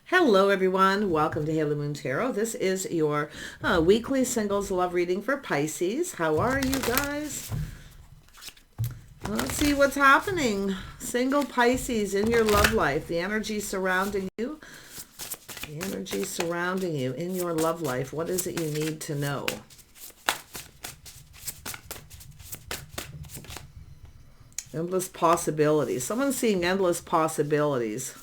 Hello everyone, welcome to Halo Moon Tarot. This is your weekly singles love reading for Pisces. How are you guys? Let's see what's happening. Single Pisces in your love life. The energy surrounding you. The energy surrounding you in your love life. What is it you need to know? Endless possibilities. Someone's seeing endless possibilities.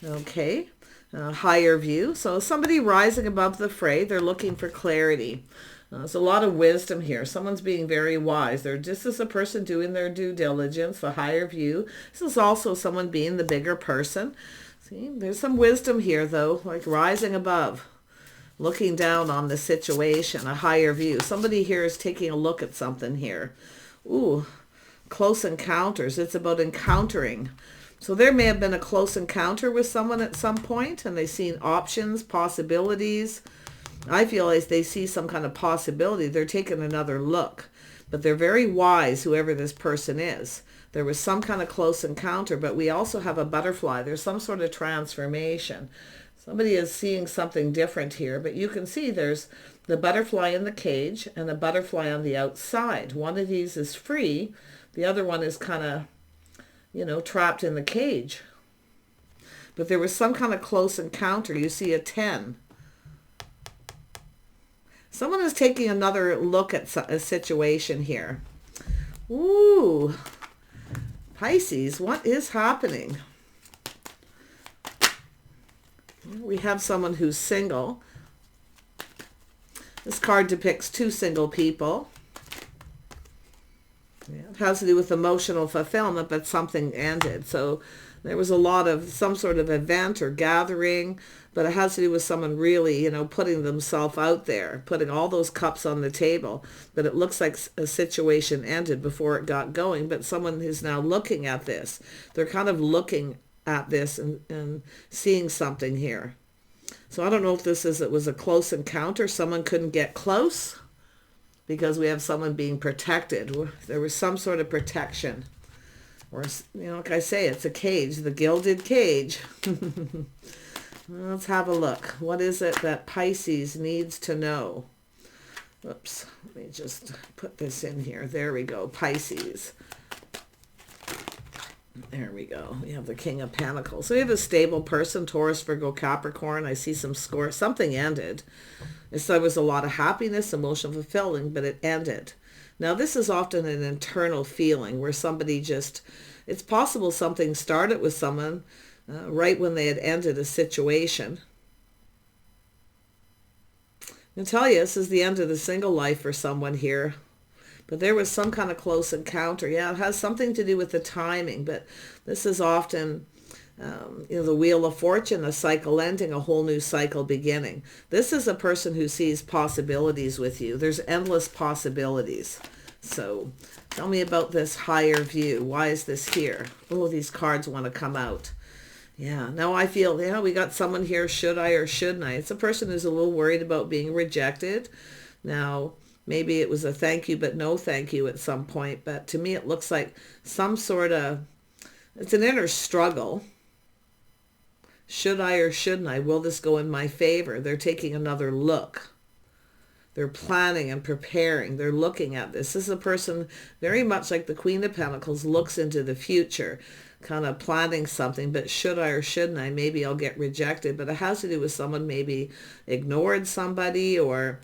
Okay, higher view. So somebody rising above the fray, they're looking for clarity. There's a lot of wisdom here. Someone's being very wise. They're just as a person doing their due diligence, the higher view. This is also someone being the bigger person. See, there's some wisdom here though, like rising above, looking down on the situation, a higher view. Somebody here is taking a look at something here. Ooh, close encounters. It's about encountering. So there may have been a close encounter with someone at some point and they've seen options, possibilities. I feel like they see some kind of possibility. They're taking another look. But they're very wise, whoever this person is. There was some kind of close encounter, but we also have a butterfly. There's some sort of transformation. Somebody is seeing something different here, but you can see there's the butterfly in the cage and a butterfly on the outside. One of these is free. The other one is kind of, trapped in the cage. But there was some kind of close encounter. You see a 10. Someone is taking another look at a situation here. Ooh, Pisces, what is happening? We have someone who's single. This card depicts two single people. Yeah, it has to do with emotional fulfillment, but something ended. So there was a lot of some sort of event or gathering, but it has to do with someone really, putting themselves out there, putting all those cups on the table. But it looks like a situation ended before it got going, but someone who's now looking at this, they're kind of looking at this and seeing something here. So I don't know if it was a close encounter. Someone couldn't get close because we have someone being protected. There was some sort of protection. Or, like I say, it's a cage, the gilded cage. Let's have a look. What is it that Pisces needs to know? Oops, let me just put this in here. There we go, Pisces. There we go. We have the King of Pentacles. So we have a stable person, Taurus, Virgo, Capricorn. I see some score. Something ended. So there was a lot of happiness, emotional fulfilling, but it ended. Now, this is often an internal feeling where somebody it's possible something started with someone right when they had ended a situation. I'll tell you, this is the end of the single life for someone here. But there was some kind of close encounter. Yeah, it has something to do with the timing, but this is often, the Wheel of Fortune, a cycle ending, a whole new cycle beginning. This is a person who sees possibilities with you. There's endless possibilities. So tell me about this higher view. Why is this here? Oh, these cards want to come out. Yeah, now I feel, we got someone here, should I or shouldn't I? It's a person who's a little worried about being rejected. Now, maybe it was a thank you, but no thank you at some point. But to me, it looks like some sort of, it's an inner struggle. Should I or shouldn't I? Will this go in my favor? They're taking another look. They're planning and preparing. They're looking at this. This is a person very much like the Queen of Pentacles, looks into the future, kind of planning something. But should I or shouldn't I? Maybe I'll get rejected. But it has to do with someone maybe ignored somebody, or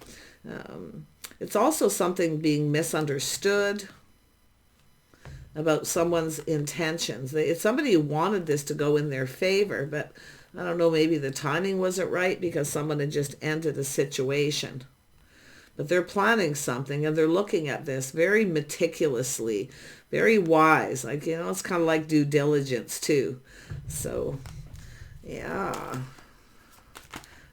it's also something being misunderstood about someone's intentions. It's somebody who wanted this to go in their favor, but I don't know, maybe the timing wasn't right because someone had just ended a situation. But they're planning something and they're looking at this very meticulously, very wise. Like, it's kind of like due diligence too. So, yeah.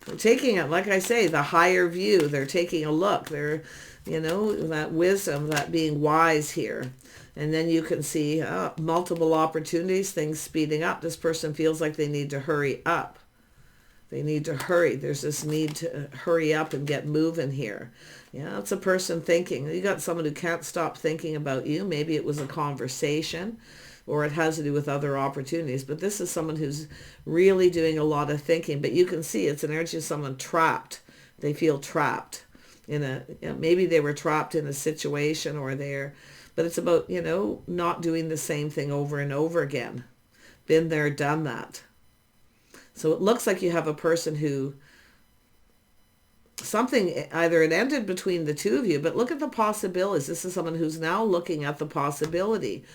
They're taking it, like I say, the higher view. They're taking a look. They're, that wisdom, that being wise here. And then you can see multiple opportunities, things speeding up. This person feels like they need to hurry up. They need to hurry. There's this need to hurry up and get moving here. Yeah, it's a person thinking. You got someone who can't stop thinking about you. Maybe it was a conversation. or it has to do with other opportunities. But this is someone who's really doing a lot of thinking. But you can see it's an energy of someone trapped. They feel trapped in maybe they were trapped in a situation but it's about, not doing the same thing over and over again. Been there, done that. So it looks like you have a person who something, either it ended between the two of you, but look at the possibilities. This is someone who's now looking at the possibility.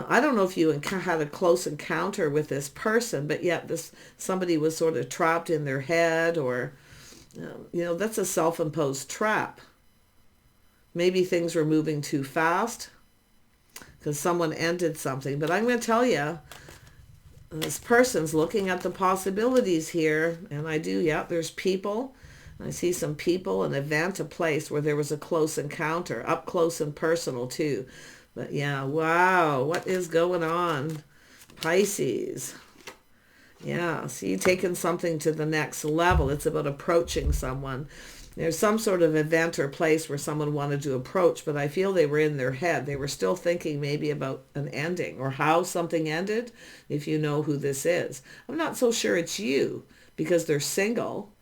I don't know if you had a close encounter with this person, but yet somebody was sort of trapped in their head, or, that's a self-imposed trap. Maybe things were moving too fast because someone ended something. But I'm going to tell you, this person's looking at the possibilities here, and there's people. I see some people, an event, a place where there was a close encounter, up close and personal too. But yeah, wow, what is going on? Pisces. Yeah, see, taking something to the next level. It's about approaching someone. There's some sort of event or place where someone wanted to approach, but I feel they were in their head. They were still thinking maybe about an ending or how something ended, if you know who this is. I'm not so sure it's you because they're single,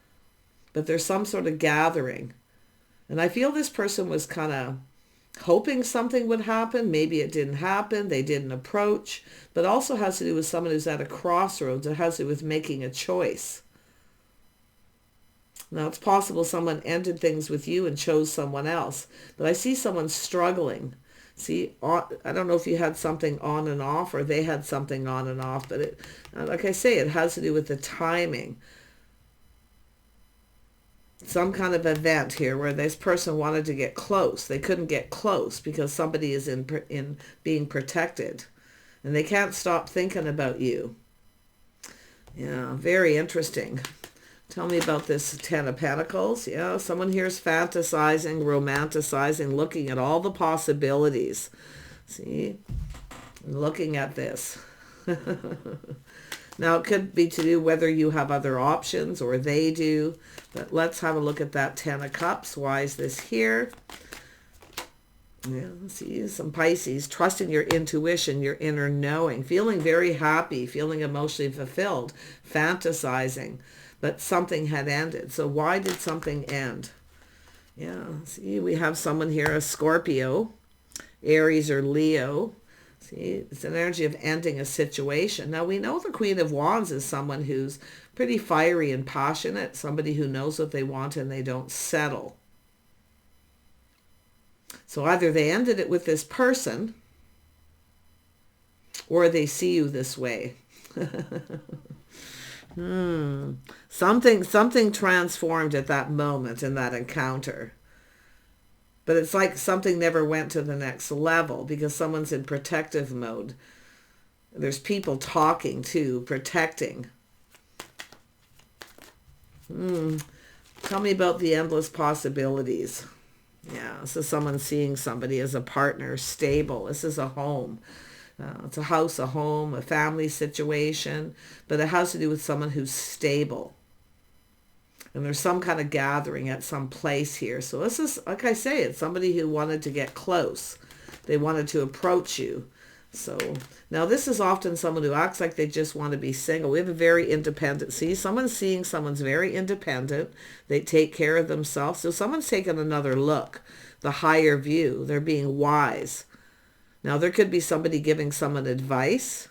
but there's some sort of gathering. And I feel this person was kind of hoping something would happen. Maybe it didn't happen. They didn't approach. But also has to do with someone who's at a crossroads. It has to do with making a choice. Now, it's possible someone ended things with you and chose someone else. But I see someone struggling. See, I don't know if you had something on and off or they had something on and off. But like I say, it has to do with the timing. Some kind of event here where this person wanted to get close. They couldn't get close because somebody is in being protected. And they can't stop thinking about you. Yeah, very interesting. Tell me about this Ten of Pentacles. Yeah, someone here is fantasizing, romanticizing, looking at all the possibilities. See? Looking at this. Now, it could be to do whether you have other options or they do. But let's have a look at that Ten of Cups. Why is this here? Yeah, see, some Pisces. Trusting your intuition, your inner knowing. Feeling very happy, feeling emotionally fulfilled. Fantasizing. But something had ended. So why did something end? Yeah, see, we have someone here, a Scorpio, Aries or Leo. See, it's an energy of ending a situation. Now, we know the Queen of Wands is someone who's pretty fiery and passionate, somebody who knows what they want and they don't settle. So either they ended it with this person or they see you this way. Something transformed at that moment in that encounter. But it's like something never went to the next level because someone's in protective mode. There's people talking too, protecting. Tell me about the endless possibilities. Yeah, this is someone seeing somebody as a partner, stable. This is a home. It's a house, a home, a family situation. But it has to do with someone who's stable. And there's some kind of gathering at some place here. So this is, like I say, it's somebody who wanted to get close. They wanted to approach you. So now this is often someone who acts like they just want to be single. We have a very independent. See, someone's seeing someone's very independent. They take care of themselves. So someone's taking another look, the higher view. They're being wise. Now there could be somebody giving someone advice.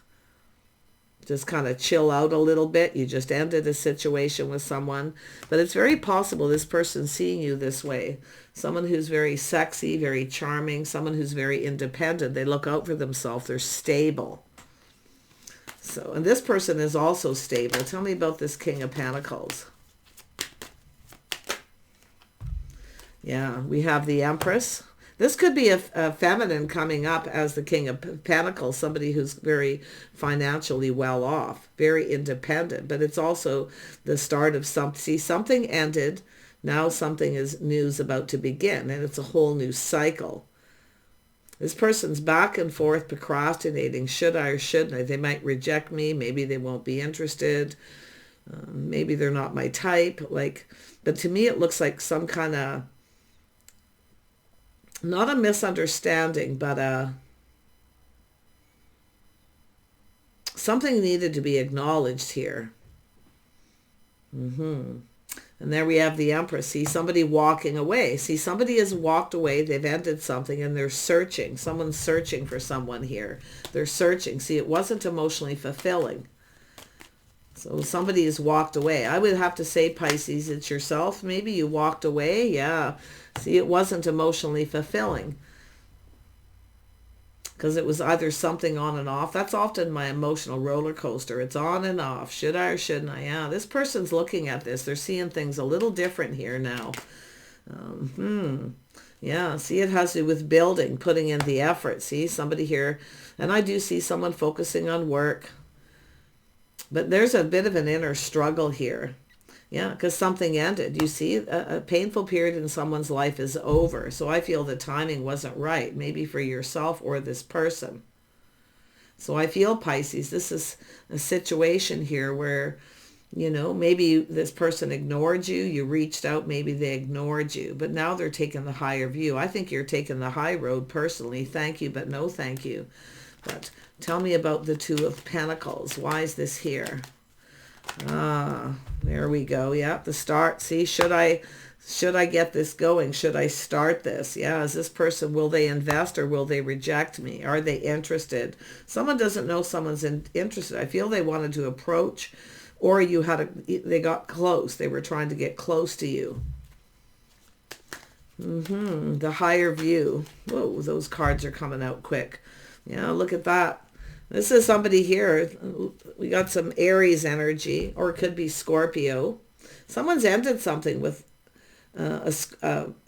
Just kind of chill out a little bit. You just ended a situation with someone. But it's very possible this person's seeing you this way. Someone who's very sexy, very charming, someone who's very independent. They look out for themselves. They're stable. So, and this person is also stable. Tell me about this King of Pentacles. Yeah, we have the Empress. This could be a feminine coming up as the King of Pentacles, somebody who's very financially well off, very independent, but it's also the start of something. See, something ended, now something is new's about to begin, and it's a whole new cycle. This person's back and forth procrastinating, should I or shouldn't I? They might reject me, maybe they won't be interested, maybe they're not my type, but to me it looks like some kind of, not a misunderstanding, but something needed to be acknowledged here. And there we have the Empress. See, somebody walking away. See, somebody has walked away. They've ended something and they're searching. Someone's searching for someone here. They're searching. See, it wasn't emotionally fulfilling. So somebody has walked away. I would have to say, Pisces, it's yourself. Maybe you walked away. Yeah. See, it wasn't emotionally fulfilling. Because it was either something on and off. That's often my emotional roller coaster. It's on and off. Should I or shouldn't I? Yeah, this person's looking at this. They're seeing things a little different here now. Yeah, see, it has to do with building, putting in the effort. See, somebody here, and I do see someone focusing on work. But there's a bit of an inner struggle here. Yeah, because something ended. You see, a painful period in someone's life is over. So I feel the timing wasn't right, maybe for yourself or this person. So I feel, Pisces, this is a situation here where, you know, maybe this person ignored you. You reached out, maybe they ignored you. But now they're taking the higher view. I think you're taking the high road personally. Thank you, but no thank you. But tell me about the Two of Pentacles. Why is this here? There we go. Yeah, the start. See, should I get this going? Should I start this? Yeah, is this person, will they invest or will they reject me? Are they interested? Someone doesn't know someone's interested. I feel they wanted to approach, or they got close. They were trying to get close to you. The higher view. Whoa, those cards are coming out quick. Yeah, look at that. This is somebody here. We got some Aries energy, or it could be Scorpio. Someone's ended something with a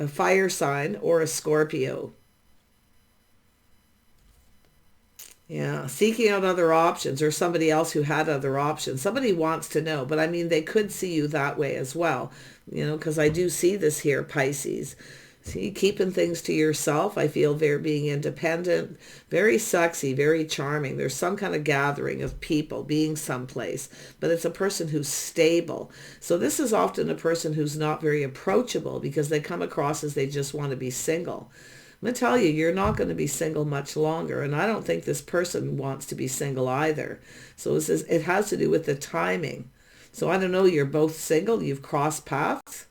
fire sign or a Scorpio. Yeah, seeking out other options, or somebody else who had other options. Somebody wants to know, but I mean, they could see you that way as well. You know, because I do see this here, Pisces. See, keeping things to yourself. I feel they're being independent, very sexy, very charming. There's some kind of gathering of people being someplace, but it's a person who's stable. So this is often a person who's not very approachable because they come across as they just want to be single. I'm going to tell you, you're not going to be single much longer, and I don't think this person wants to be single either. So it has to do with the timing. So I don't know, you're both single, you've crossed paths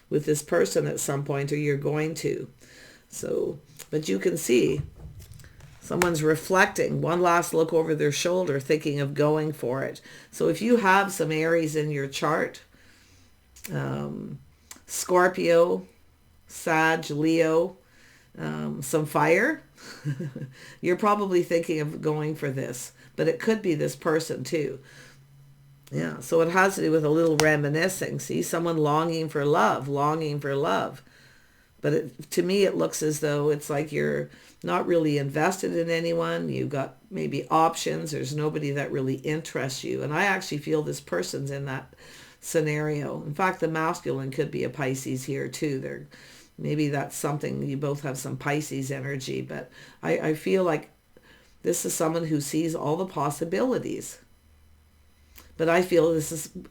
with this person at some point, or you're going to. So, but you can see someone's reflecting, one last look over their shoulder, thinking of going for it. So if you have some Aries in your chart, Scorpio, Sag, Leo, some fire, you're probably thinking of going for this, but it could be this person too. Yeah, so it has to do with a little reminiscing. See, someone longing for love. But to me, it looks as though it's like you're not really invested in anyone. You've got maybe options. There's nobody that really interests you. And I actually feel this person's in that scenario. In fact, the masculine could be a Pisces here too. Maybe that's something, you both have some Pisces energy. But I feel like this is someone who sees all the possibilities. But I feel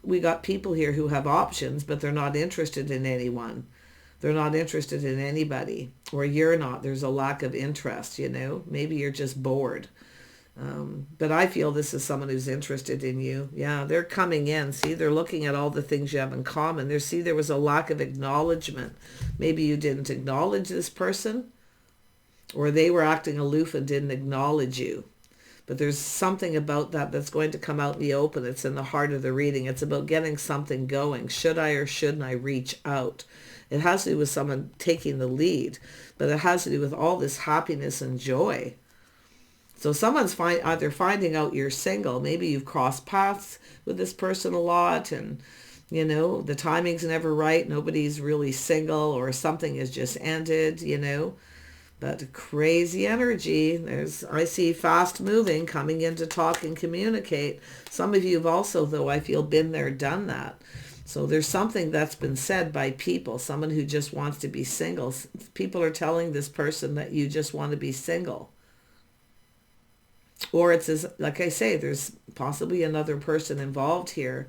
we got people here who have options, but they're not interested in anyone. They're not interested in anybody, or you're not. There's a lack of interest, you know. Maybe you're just bored. But I feel this is someone who's interested in you. Yeah, they're coming in. See, they're looking at all the things you have in common. There was a lack of acknowledgement. Maybe you didn't acknowledge this person, or they were acting aloof and didn't acknowledge you. But there's something about that that's going to come out in the open. It's in the heart of the reading. It's about getting something going. Should I or shouldn't I reach out? It has to do with someone taking the lead, but it has to do with all this happiness and joy. So someone's either finding out you're single. Maybe you've crossed paths with this person a lot, and you know, the timing's never right. Nobody's really single, or something has just ended, you know. But crazy energy. I see fast moving, coming in to talk and communicate. Some of you have also, though, I feel, been there, done that. So there's something that's been said by people, someone who just wants to be single. People are telling this person that you just want to be single. Or it's like I say, there's possibly another person involved here.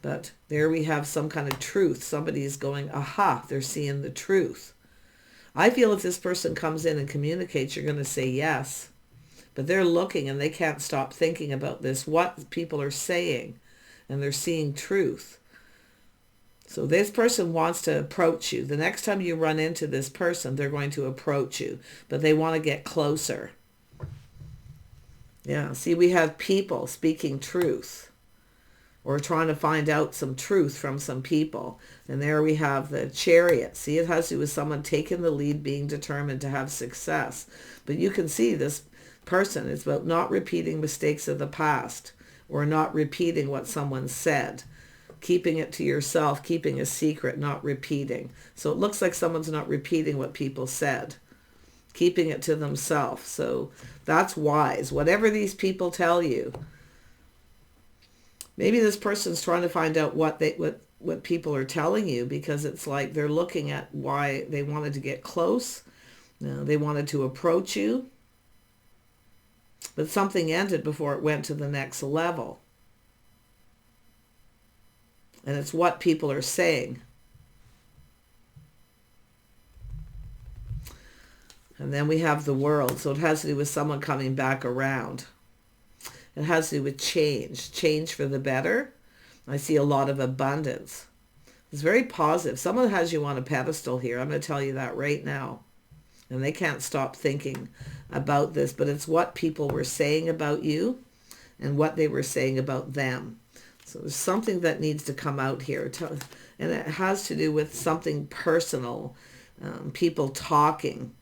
But there we have some kind of truth. Somebody's going, aha, they're seeing the truth. I feel if this person comes in and communicates, you're going to say yes. But they're looking and they can't stop thinking about this, what people are saying, and they're seeing truth. So this person wants to approach you. The next time you run into this person, they're going to approach you, but they want to get closer. Yeah, see, we have people speaking truth or trying to find out some truth from some people. And there we have the Chariot. See, it has to do with someone taking the lead, being determined to have success. But you can see this person is about not repeating mistakes of the past or not repeating what someone said. Keeping it to yourself, keeping a secret, not repeating. So it looks like someone's not repeating what people said. Keeping it to themselves. So that's wise. Whatever these people tell you, maybe this person's trying to find out what people are telling you, because it's like they're looking at why they wanted to get close. They wanted to approach you. But something ended before it went to the next level. And it's what people are saying. And then we have the World. So it has to do with someone coming back around. It has to do with change for the better. I see a lot of abundance. It's very positive. Someone has you on a pedestal here. I'm going to tell you that right now. And they can't stop thinking about this. But it's what people were saying about you and what they were saying about them. So there's something that needs to come out here. And it has to do with something personal. People talking.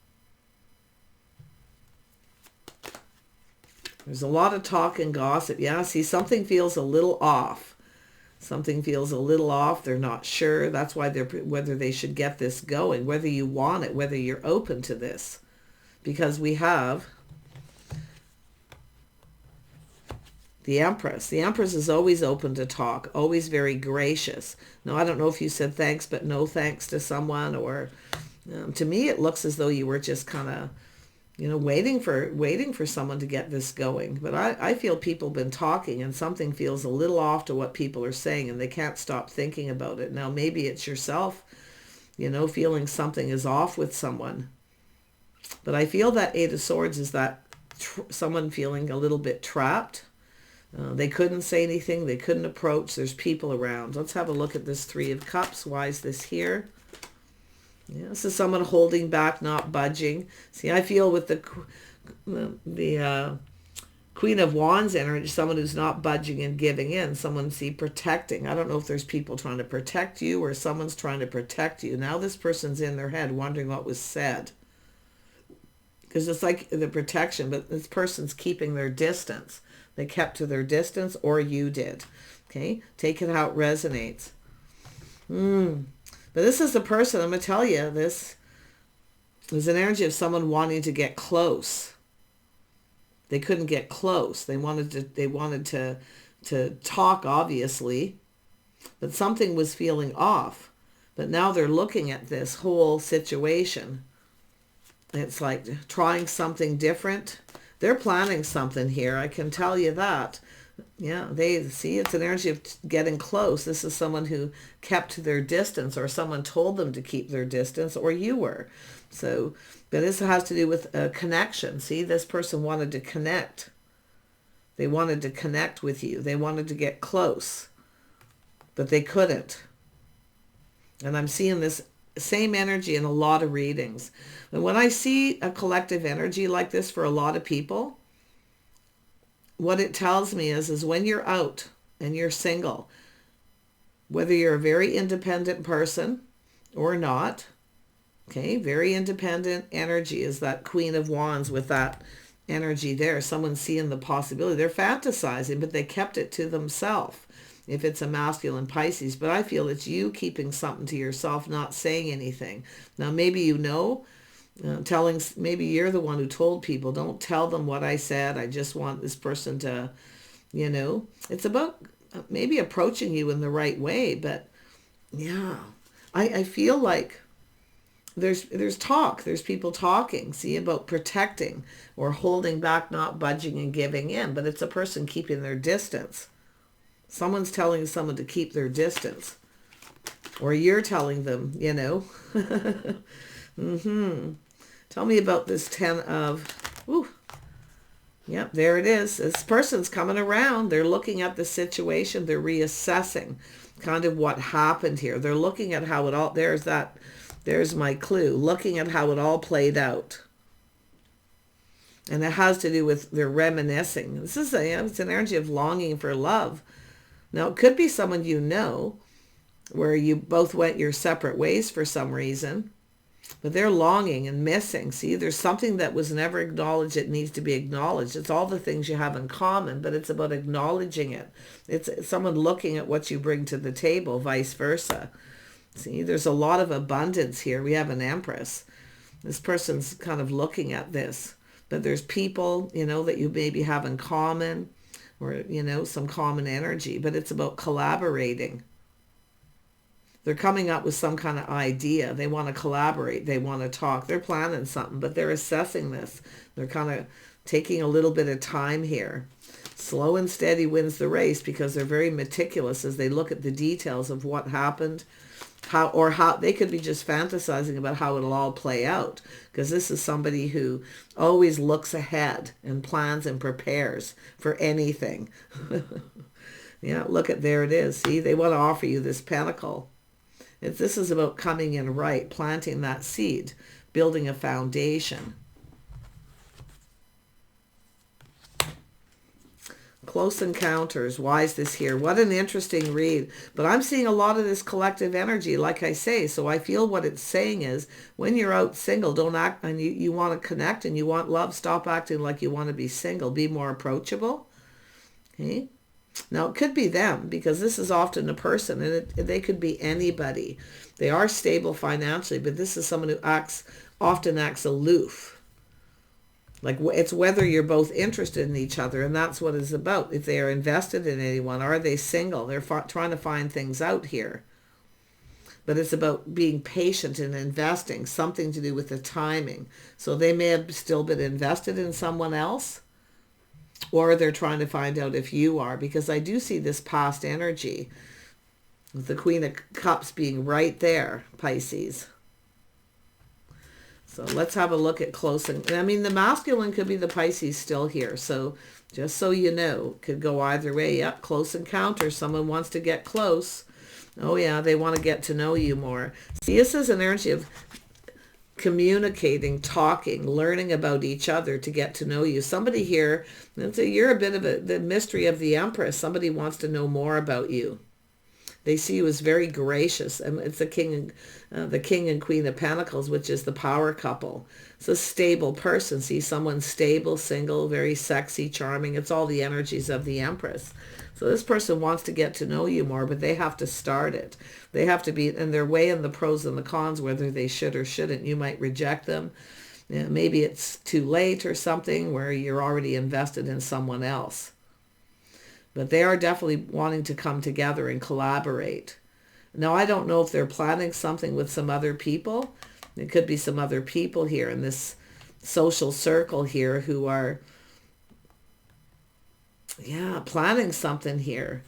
There's a lot of talk and gossip. Yeah, see, something feels a little off. Something feels a little off. They're not sure. That's why whether they should get this going, whether you want it, whether you're open to this. Because we have the Empress. The Empress is always open to talk, always very gracious. Now, I don't know if you said thanks, but no thanks to someone, or to me, it looks as though you were just kind of, waiting for someone to get this going. But I feel people have been talking and something feels a little off to what people are saying and they can't stop thinking about it. Now, maybe it's yourself, feeling something is off with someone. But I feel that Eight of Swords is that someone feeling a little bit trapped. They couldn't say anything. They couldn't approach. There's people around. Let's have a look at this Three of Cups. Why is this here? Yeah, this is someone holding back, not budging. See, I feel with the Queen of Wands energy, someone who's not budging and giving in. Someone, see, protecting. I don't know if there's people trying to protect you or someone's trying to protect you. Now this person's in their head wondering what was said. Because it's like the protection, but this person's keeping their distance. They kept to their distance, or you did. Okay? Take it how it resonates. But this is the person, I'm going to tell you, this is an energy of someone wanting to get close. They couldn't get close. They wanted to talk, obviously, but something was feeling off. But now they're looking at this whole situation. It's like trying something different. They're planning something here, I can tell you that. Yeah, they see it's an energy of getting close. This is someone who kept their distance, or someone told them to keep their distance, or you were. So, but this has to do with a connection. See, this person wanted to connect. They wanted to connect with you. They wanted to get close, but they couldn't. And I'm seeing this same energy in a lot of readings. And when I see a collective energy like this for a lot of people, what it tells me is when you're out and you're single, whether you're a very independent person or not, okay, very independent energy is that Queen of Wands with that energy there. Someone's seeing the possibility. They're fantasizing, but they kept it to themselves. If it's a masculine Pisces, but I feel it's you keeping something to yourself, not saying anything. Now, maybe maybe you're the one who told people, don't tell them what I said. I just want this person to, it's about maybe approaching you in the right way. But yeah, I feel like there's talk. There's people talking, see, about protecting or holding back, not budging and giving in. But it's a person keeping their distance. Someone's telling someone to keep their distance. Or you're telling them, Tell me about this 10 of Yep, there it is. This person's coming around. They're looking at the situation. They're reassessing kind of what happened here. They're looking at how it all, there's my clue, looking at how it all played out. And it has to do with their reminiscing. This is it's an energy of longing for love. Now, it could be someone you know, where you both went your separate ways for some reason, but they're longing and missing. See, there's something that was never acknowledged that needs to be acknowledged. It's all the things you have in common, but it's about acknowledging it. It's someone looking at what you bring to the table, vice versa. See, there's a lot of abundance here. We have an Empress. This person's kind of looking at this, but there's people, that you maybe have in common, or, some common energy, but it's about collaborating. They're coming up with some kind of idea. They want to collaborate. They want to talk. They're planning something, but they're assessing this. They're kind of taking a little bit of time here. Slow and steady wins the race, because they're very meticulous as they look at the details of what happened, how they could be just fantasizing about how it'll all play out, because this is somebody who always looks ahead and plans and prepares for anything. Yeah, look at, there it is. See, they want to offer you this pentacle. This is about coming in right, planting that seed, building a foundation. Close encounters. Why is this here? What an interesting read. But I'm seeing a lot of this collective energy, like I say. So I feel what it's saying is, when you're out single, don't act, and you want to connect and you want love, stop acting like you want to be single. Be more approachable. Okay? Now, it could be them, because this is often a person, and they could be anybody. They are stable financially, but this is someone who often acts aloof. Like, it's whether you're both interested in each other, and that's what it's about. If they are invested in anyone, are they single? They're trying to find things out here. But it's about being patient and investing, something to do with the timing. So they may have still been invested in someone else, or they're trying to find out if you are, because I do see this past energy with the Queen of Cups being right there, Pisces. So let's have a look at close. I mean, the masculine could be the Pisces still here. So just so you know, could go either way. Yep, close encounter. Someone wants to get close. Oh yeah, they want to get to know you more. See, this is an energy of communicating, talking, learning about each other to get to know you. Somebody here, you're a bit of the mystery of the Empress. Somebody wants to know more about you. They see you as very gracious, and it's the King and Queen of Pentacles, which is the power couple. It's a stable person. See, someone stable, single, very sexy, charming. It's all the energies of the Empress. So this person wants to get to know you more, but they have to start it. They have to be, and they're weighing the pros and the cons, whether they should or shouldn't. You might reject them. Maybe it's too late or something, where you're already invested in someone else. But they are definitely wanting to come together and collaborate. Now, I don't know if they're planning something with some other people. It could be some other people here in this social circle here who are, planning something here.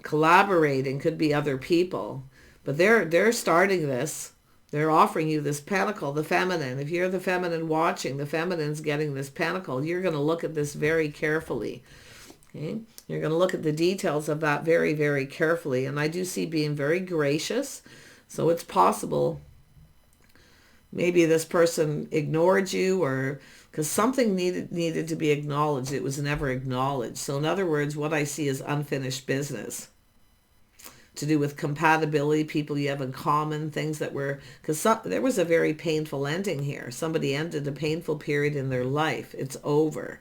Collaborating, could be other people. But they're starting this. They're offering you this pentacle, the feminine. If you're the feminine watching, the feminine's getting this pentacle. You're going to look at this very carefully. Okay? You're going to look at the details of that very, very carefully. And I do see being very gracious. So it's possible maybe this person ignored you, or because something needed to be acknowledged. It was never acknowledged. So in other words, what I see is unfinished business. To do with compatibility, people you have in common, things that were, because there was a very painful ending here. Somebody ended a painful period in their life. It's over.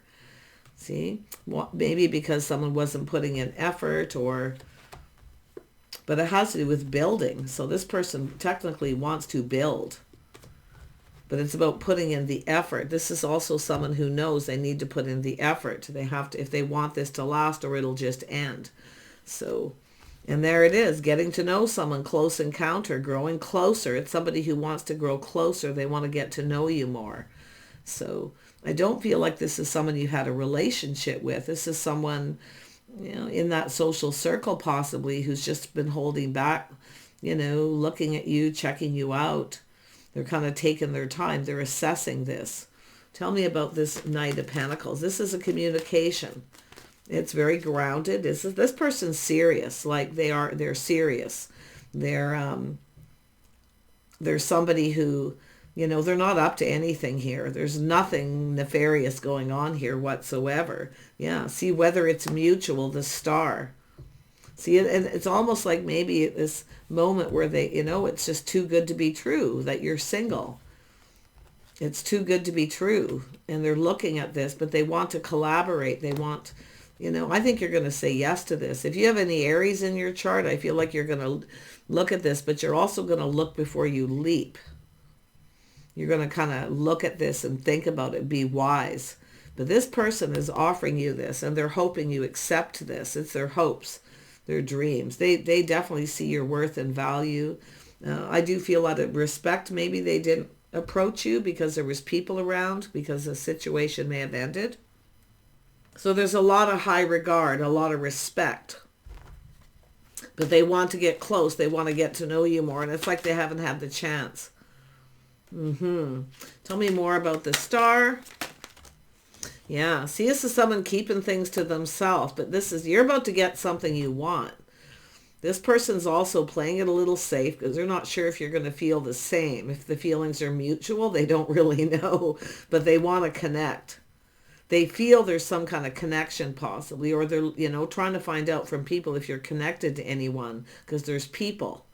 See? Maybe because someone wasn't putting in effort, but it has to do with building. So this person technically wants to build, but it's about putting in the effort. This is also someone who knows they need to put in the effort. They have to, if they want this to last, or it'll just end. So, and there it is, getting to know someone, close encounter, growing closer. It's somebody who wants to grow closer. They want to get to know you more. So I don't feel like this is someone you had a relationship with. This is someone, in that social circle possibly, who's just been holding back, looking at you, checking you out. They're kind of taking their time. They're assessing this. Tell me about this Knight of Pentacles. This is a communication. It's very grounded. This person's serious. Like they're serious. They're somebody who, you know, they're not up to anything here. There's nothing nefarious going on here whatsoever. Yeah, see, whether it's mutual, the Star. See, and it's almost like maybe this moment where they, you know, it's just too good to be true that you're single. It's too good to be true. And they're looking at this, but they want to collaborate. They want, you know, I think you're going to say yes to this. If you have any Aries in your chart, I feel like you're going to look at this, but you're also going to look before you leap. You're going to kind of look at this and think about it, be wise. But this person is offering you this, and they're hoping you accept this. It's their hopes, their dreams. They definitely see your worth and value. I do feel out of respect, maybe they didn't approach you because there was people around, because the situation may have ended. So there's a lot of high regard, a lot of respect. But they want to get close. They want to get to know you more. And it's like they haven't had the chance. Tell me more about the Star. Yeah, see, this is someone keeping things to themselves. But this is, you're about to get something you want. This person's also playing it a little safe because they're not sure if you're going to feel the same. If the feelings are mutual, they don't really know. But they want to connect. They feel there's some kind of connection possibly, or they're, you know, trying to find out from people if you're connected to anyone, because there's people.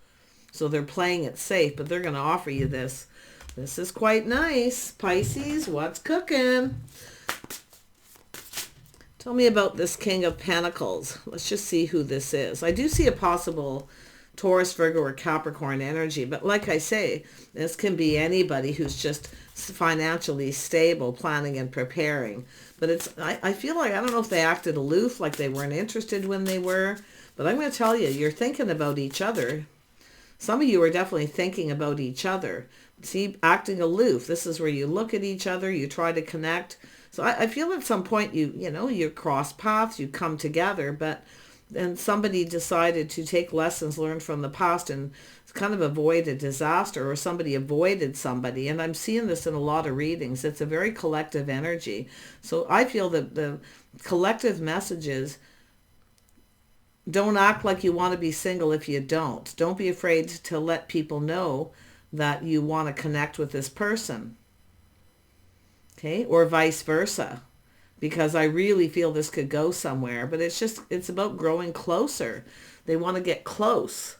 So they're playing it safe, but they're going to offer you this. This is quite nice. Pisces, what's cooking? Tell me about this King of Pentacles. Let's just see who this is. I do see a possible Taurus, Virgo, or Capricorn energy, but like I say, this can be anybody who's just financially stable, planning and preparing. But it's, I feel like, I don't know if they acted aloof, like they weren't interested when they were, but I'm going to tell you, you're thinking about each other. Some of you are definitely thinking about each other. See, acting aloof. This is where you look at each other, you try to connect. So I feel at some point you cross paths, you come together, but then somebody decided to take lessons learned from the past and kind of avoid a disaster, or somebody avoided somebody. And I'm seeing this in a lot of readings. It's a very collective energy. So I feel that the collective messages, don't act like you want to be single if you don't. Don't be afraid to let people know that you want to connect with this person. Okay, or vice versa, because I really feel this could go somewhere, but it's about growing closer. They want to get close.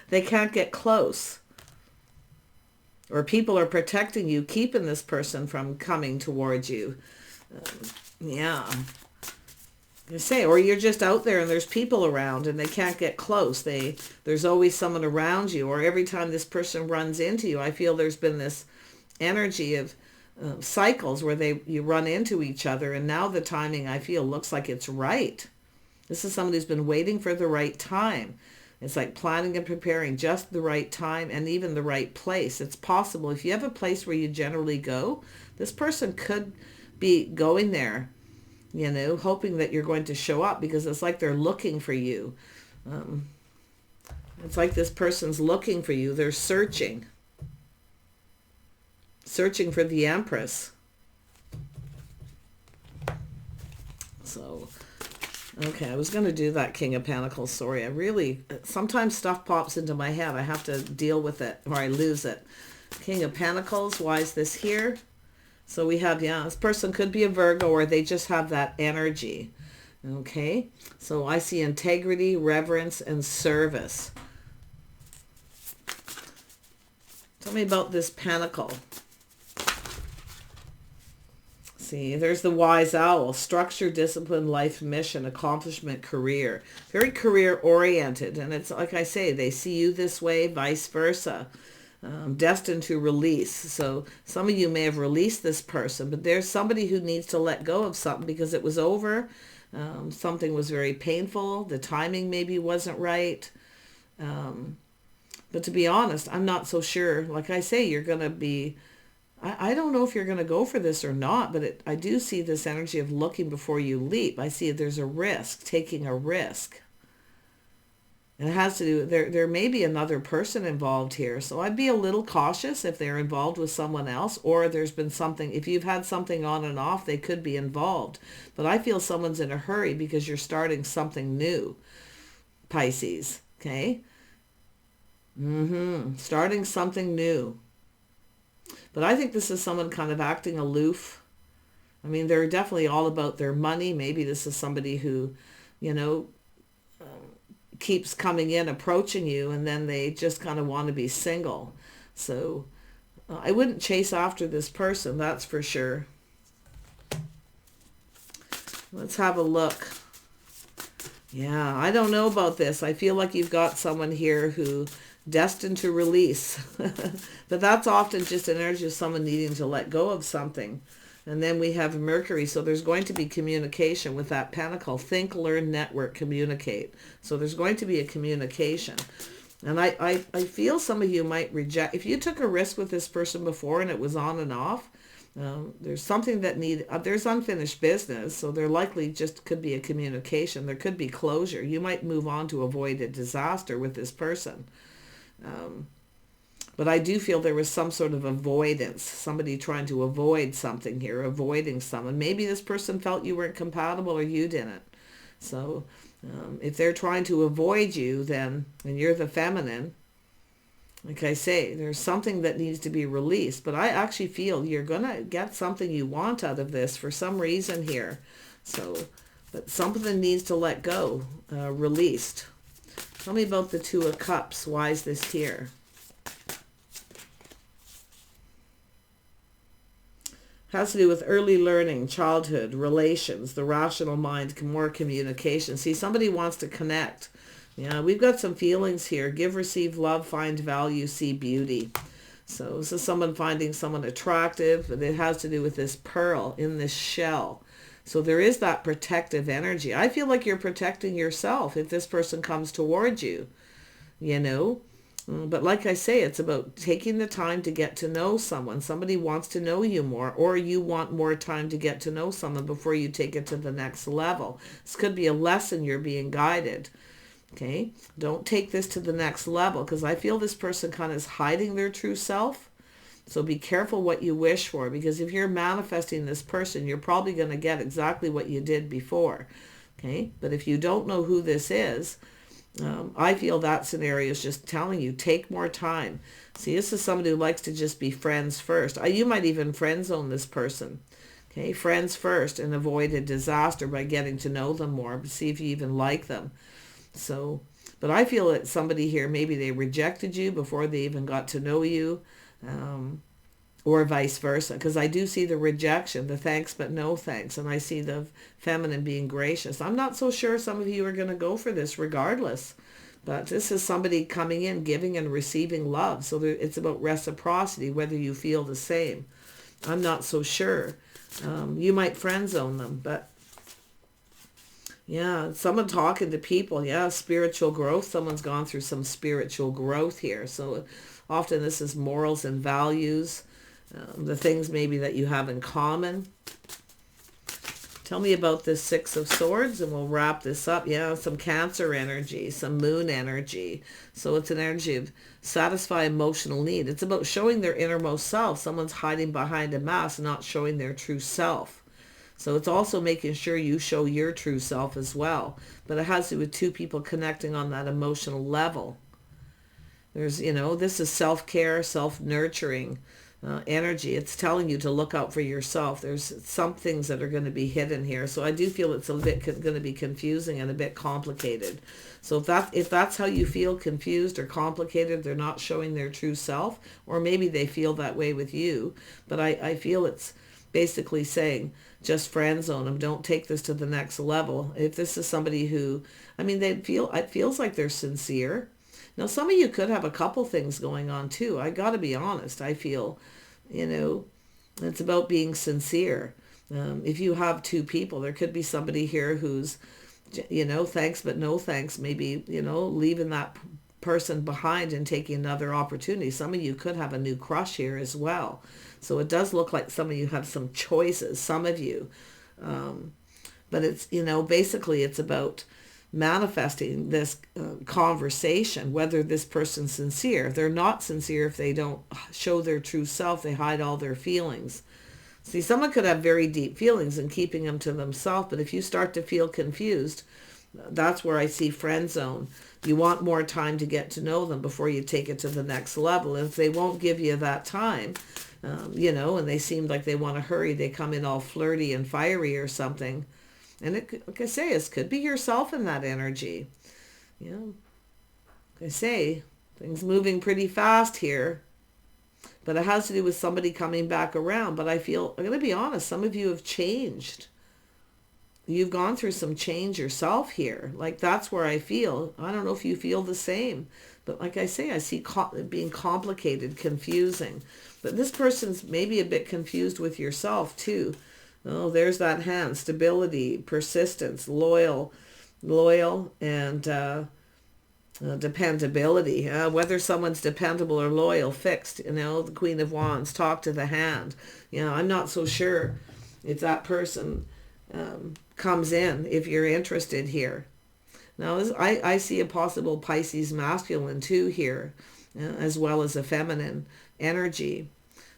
They can't get close. Or people are protecting you, keeping this person from coming towards you. Yeah. You say, or you're just out there and there's people around and they can't get close. There's always someone around you, or every time this person runs into you, I feel there's been this energy of cycles where you run into each other, and now the timing, I feel, looks like it's right. This is somebody who's been waiting for the right time. It's like planning and preparing, just the right time and even the right place. It's possible if you have a place where you generally go, this person could be going there, you know, hoping that you're going to show up, because it's like they're looking for you. It's like this person's looking for you. They're searching for the Empress. So, okay, I was going to do that King of Pentacles story. Sometimes stuff pops into my head. I have to deal with it or I lose it. King of Pentacles, why is this here? So we have, this person could be a Virgo, or they just have that energy. Okay, so I see integrity, reverence, and service. Tell me about this Pentacle. See, there's the wise owl. Structure, discipline, life mission, accomplishment, career. Very career oriented. And it's like I say, they see you this way, vice versa. Destined to release. So some of you may have released this person, but there's somebody who needs to let go of something because it was over. Something was very painful. The timing maybe wasn't right. But to be honest, I'm not so sure. Like I say, you're going to be... I don't know if you're going to go for this or not, but I do see this energy of looking before you leap. I see there's a risk, taking a risk. And it has to do, there may be another person involved here. So I'd be a little cautious if they're involved with someone else, or there's been something, if you've had something on and off, they could be involved. But I feel someone's in a hurry because you're starting something new, Pisces. Okay? Starting something new. But I think this is someone kind of acting aloof. I mean, they're definitely all about their money. Maybe this is somebody who, you know, keeps coming in, approaching you, and then they just kind of want to be single. So I wouldn't chase after this person, that's for sure. Let's have a look. Yeah, I don't know about this. I feel like you've got someone here who destined to release. But that's often just an energy of someone needing to let go of something. And then we have Mercury, so there's going to be communication with that pentacle. Think, learn, network, communicate. So there's going to be a communication. And I feel some of you might reject, if you took a risk with this person before and it was on and off, there's something that there's unfinished business, so there likely just could be a communication. There could be closure. You might move on to avoid a disaster with this person. But I do feel there was some sort of avoidance, somebody trying to avoid something here, avoiding someone. Maybe this person felt you weren't compatible or you didn't. So if they're trying to avoid you, then, and you're the feminine, like I say, there's something that needs to be released. But I actually feel you're going to get something you want out of this for some reason here. So, but something needs to let go, released. Tell me about the Two of Cups. Why is this here? Has to do with early learning, childhood, relations, the rational mind, more communication. See, somebody wants to connect. Yeah, we've got some feelings here. Give, receive, love, find value, see beauty. So this is someone finding someone attractive, but it has to do with this pearl in this shell. So there is that protective energy. I feel like you're protecting yourself if this person comes towards you, you know. But like I say, it's about taking the time to get to know someone. Somebody wants to know you more, or you want more time to get to know someone before you take it to the next level. This could be a lesson you're being guided. Okay? Don't take this to the next level, because I feel this person kind of is hiding their true self. So be careful what you wish for, because if you're manifesting this person, you're probably going to get exactly what you did before. Okay? But if you don't know who this is, I feel that scenario is just telling you, take more time. See, this is somebody who likes to just be friends first. You might even friend zone this person. Okay, friends first, and avoid a disaster by getting to know them more. See if you even like them. So, but I feel that somebody here, maybe they rejected you before they even got to know you. Or vice versa, because I do see the rejection, the thanks but no thanks, and I see the feminine being gracious. I'm not so sure some of you are going to go for this regardless, but this is somebody coming in, giving and receiving love. So it's about reciprocity, whether you feel the same. I'm not so sure. You might friend zone them, but yeah, someone talking to people. Yeah, spiritual growth. Someone's gone through some spiritual growth here. So often this is morals and values. The things maybe that you have in common. Tell me about this Six of Swords and we'll wrap this up. Yeah, some Cancer energy, some Moon energy. So it's an energy of satisfy emotional need. It's about showing their innermost self. Someone's hiding behind a mask, not showing their true self. So it's also making sure you show your true self as well. But it has to do with two people connecting on that emotional level. There's, you know, this is self-care, self-nurturing. Energy. It's telling you to look out for yourself. There's some things that are going to be hidden here. So I do feel it's a bit going to be confusing and a bit complicated. So if that's how you feel, confused or complicated, they're not showing their true self, or maybe they feel that way with you. But I feel it's basically saying, just friend zone them. Don't take this to the next level. If this is somebody who, I mean, it feels like they're sincere. Now, some of you could have a couple things going on too. I got to be honest. I feel, you know, it's about being sincere. If you have two people, there could be somebody here who's, you know, thanks but no thanks. Maybe, you know, leaving that person behind and taking another opportunity. Some of you could have a new crush here as well. So it does look like some of you have some choices, some of you. But it's, you know, basically it's about manifesting this conversation, whether this person's sincere. They're not sincere if they don't show their true self. They hide all their feelings. See, someone could have very deep feelings and keeping them to themselves, but if you start to feel confused, that's where I see friend zone. You want more time to get to know them before you take it to the next level. And if they won't give you that time, you know, and they seem like they want to hurry, they come in all flirty and fiery or something. And it, like I say, it could be yourself in that energy. You know, like I say, things moving pretty fast here. But it has to do with somebody coming back around. But I feel, I'm going to be honest, some of you have changed. You've gone through some change yourself here. Like, that's where I feel. I don't know if you feel the same. But like I say, I see it being complicated, confusing. But this person's maybe a bit confused with yourself too. Oh, there's that hand. Stability, persistence, loyal, and dependability. Whether someone's dependable or loyal, fixed. You know, the Queen of Wands, talk to the hand. You know, I'm not so sure if that person comes in, if you're interested here. Now, I see a possible Pisces masculine too here, as well as a feminine energy.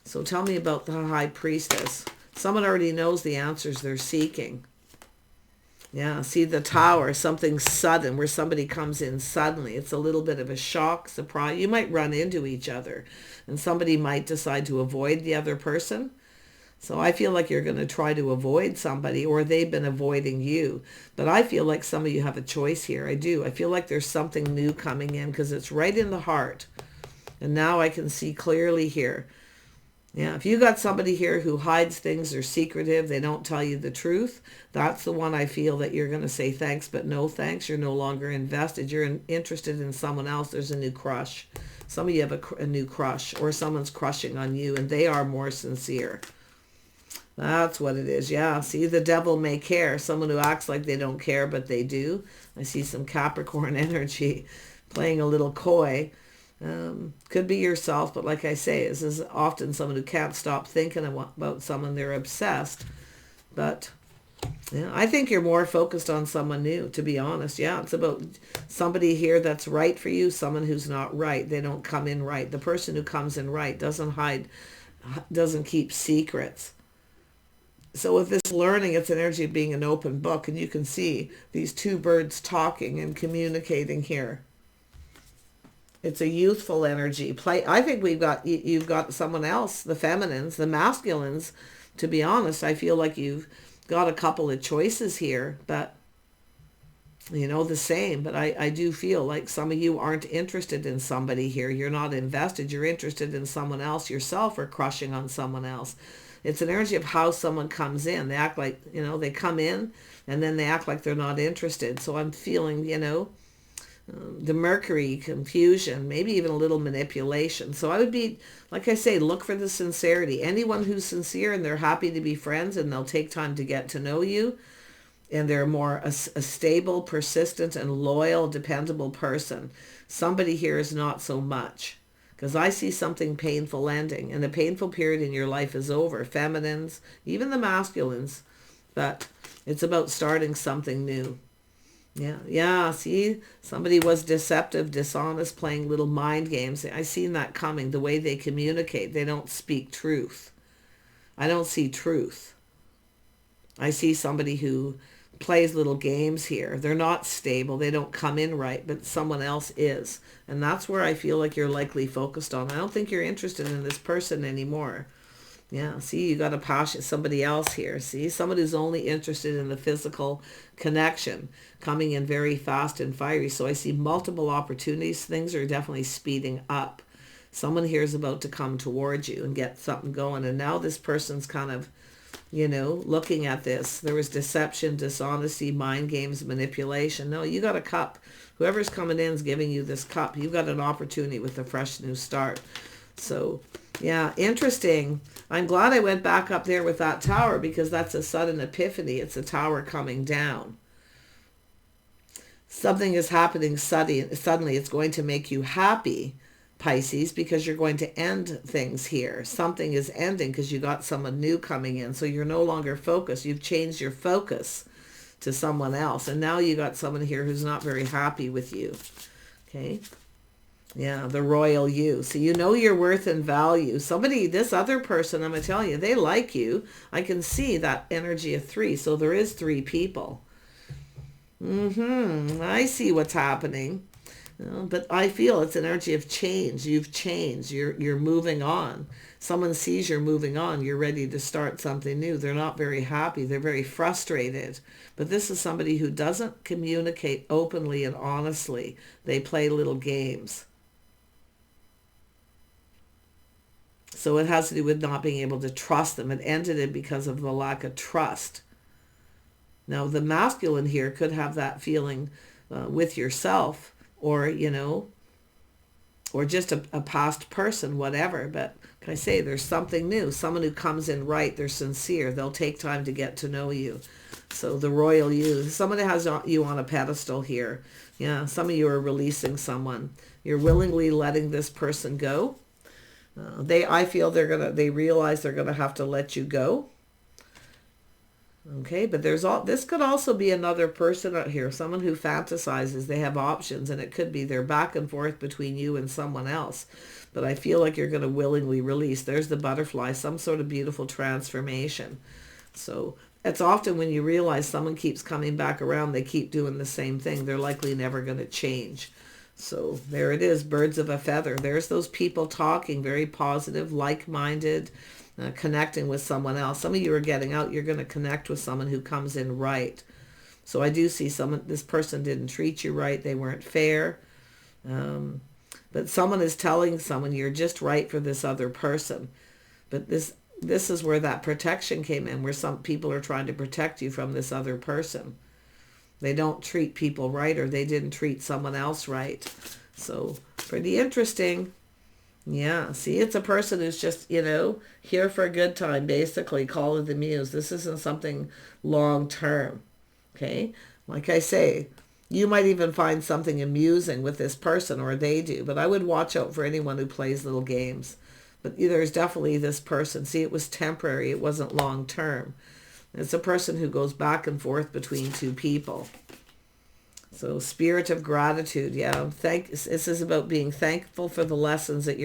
So tell me about the High Priestess. Someone already knows the answers they're seeking. Yeah, see the Tower, something sudden, where somebody comes in suddenly. It's a little bit of a shock, surprise. You might run into each other, and somebody might decide to avoid the other person. So I feel like you're going to try to avoid somebody, or they've been avoiding you. But I feel like some of you have a choice here. I do. I feel like there's something new coming in because it's right in the heart. And now I can see clearly here. Yeah, if you got somebody here who hides things, they're secretive, they don't tell you the truth, that's the one I feel that you're going to say thanks, but no thanks. You're no longer invested. You're interested in someone else. There's a new crush. Some of you have a new crush, or someone's crushing on you, and they are more sincere. That's what it is. Yeah, see, the devil may care. Someone who acts like they don't care, but they do. I see some Capricorn energy playing a little coy. Could be yourself, but like I say, this is often someone who can't stop thinking about someone. They're obsessed. But yeah, I think you're more focused on someone new, to be honest. Yeah, it's about somebody here that's right for you, someone who's not right. They don't come in right. The person who comes in right doesn't hide, doesn't keep secrets. So with this learning, it's an energy of being an open book, and you can see these two birds talking and communicating here. It's a youthful energy. I think you've got someone else, the feminines, the masculines. To be honest, I feel like you've got a couple of choices here, but you know, the same. But I do feel like some of you aren't interested in somebody here. You're not invested. You're interested in someone else yourself, or crushing on someone else. It's an energy of how someone comes in. They act like, you know, they come in and then they act like they're not interested. So I'm feeling, you know, the Mercury, confusion, maybe even a little manipulation. So I would be, like I say, look for the sincerity. Anyone who's sincere and they're happy to be friends and they'll take time to get to know you, and they're more a stable, persistent, and loyal, dependable person. Somebody here is not so much, because I see something painful ending, and the painful period in your life is over. Feminines, even the masculines, but it's about starting something new. Yeah, see, somebody was deceptive, dishonest, playing little mind games. I seen that coming, the way they communicate. They don't speak truth. I don't see truth. I see somebody who plays little games here. They're not stable. They don't come in right, but someone else is. And that's where I feel like you're likely focused on. I don't think you're interested in this person anymore. Yeah, see, you got a passion, somebody else here. See, somebody who's only interested in the physical connection, coming in very fast and fiery. So I see multiple opportunities. Things are definitely speeding up. Someone here is about to come towards you and get something going. And now this person's kind of, you know, looking at this. There was deception, dishonesty, mind games, manipulation. No, you got a cup. Whoever's coming in is giving you this cup. You've got an opportunity with a fresh new start. So, yeah, interesting. I'm glad I went back up there with that tower, because that's a sudden epiphany. It's a tower coming down. Something is happening suddenly. It's going to make you happy, Pisces, because you're going to end things here. Something is ending because you got someone new coming in. So you're no longer focused. You've changed your focus. to someone else. And now you got someone here who's not very happy with you. Okay. Yeah, the royal you. So you know your worth and value. Somebody, this other person, I'm going to tell you, they like you. I can see that energy of 3. So there is 3 people. I see what's happening. But I feel it's an energy of change. You've changed. You're moving on. Someone sees you're moving on. You're ready to start something new. They're not very happy. They're very frustrated. But this is somebody who doesn't communicate openly and honestly. They play little games. So it has to do with not being able to trust them. It ended it because of the lack of trust. Now, the masculine here could have that feeling with yourself, or, you know, or just a past person, whatever. But can I say there's something new, someone who comes in right, they're sincere, they'll take time to get to know you. So the royal you, someone that has you on a pedestal here. Yeah, some of you are releasing someone. You're willingly letting this person go. I feel they realize they're gonna have to let you go. Okay, but this could also be another person out here, someone who fantasizes. They have options, and it could be they're back and forth between you and someone else. But I feel like you're going to willingly release. There's the butterfly, some sort of beautiful transformation. So it's often when you realize someone keeps coming back around, they keep doing the same thing. They're likely never going to change. So there it is, birds of a feather. There's those people talking, very positive, like-minded, connecting with someone else. Some of you are getting out. You're going to connect with someone who comes in right. So I do see this person didn't treat you right. They weren't fair. But someone is telling someone you're just right for this other person. But this is where that protection came in, where some people are trying to protect you from this other person. They don't treat people right, or they didn't treat someone else right. So pretty interesting. Yeah, see, it's a person who's just, you know, here for a good time, basically, call it the muse. This isn't something long term, okay? Like I say, you might even find something amusing with this person, or they do, but I would watch out for anyone who plays little games. But there's definitely this person. See, it was temporary. It wasn't long term. It's a person who goes back and forth between 2 people. So spirit of gratitude, yeah. This is about being thankful for the lessons that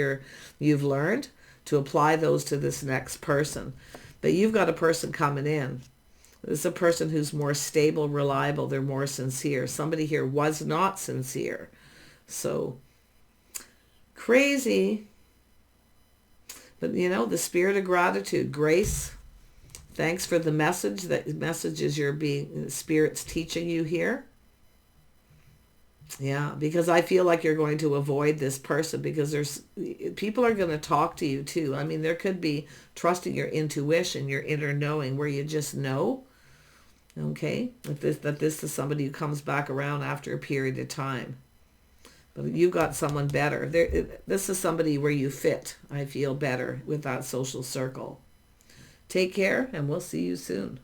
you've learned, to apply those to this next person. But you've got a person coming in. This is a person who's more stable, reliable. They're more sincere. Somebody here was not sincere. So crazy. But you know, the spirit of gratitude, grace. Thanks for the message. That message is Spirit's teaching you here. Yeah, because I feel like you're going to avoid this person, because people are going to talk to you too. I mean, there could be trusting your intuition, your inner knowing, where you just know, okay, that this is somebody who comes back around after a period of time. But you've got someone better. This is somebody where you fit, I feel, better with that social circle. Take care, and we'll see you soon.